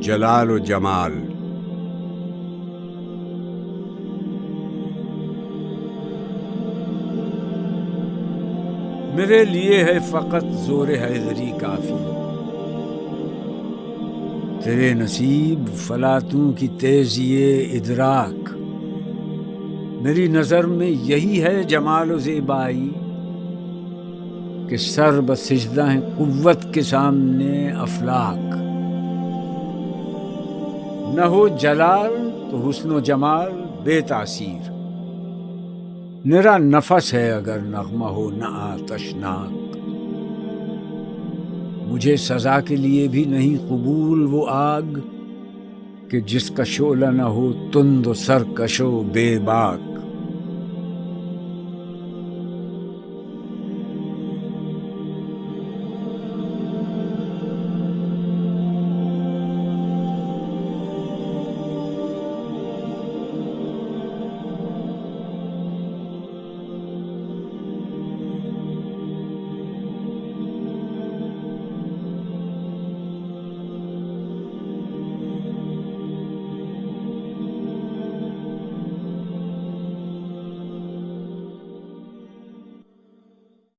جلال و جمال۔ میرے لیے ہے فقط زور حیدری کافی، تیرے نصیب فلاطوں کی تیزی ادراک۔ میری نظر میں یہی ہے جمال و زیبائی کہ سر بسجدہ ہیں قوت کے سامنے افلاک۔ نہ ہو جلال تو حسن و جمال بے تاثیر، نرا نفس ہے اگر نغمہ ہو نہ آتشناک۔ مجھے سزا کے لیے بھی نہیں قبول وہ آگ کہ جس کا شعلہ نہ ہو تند و سرکش و بے باک۔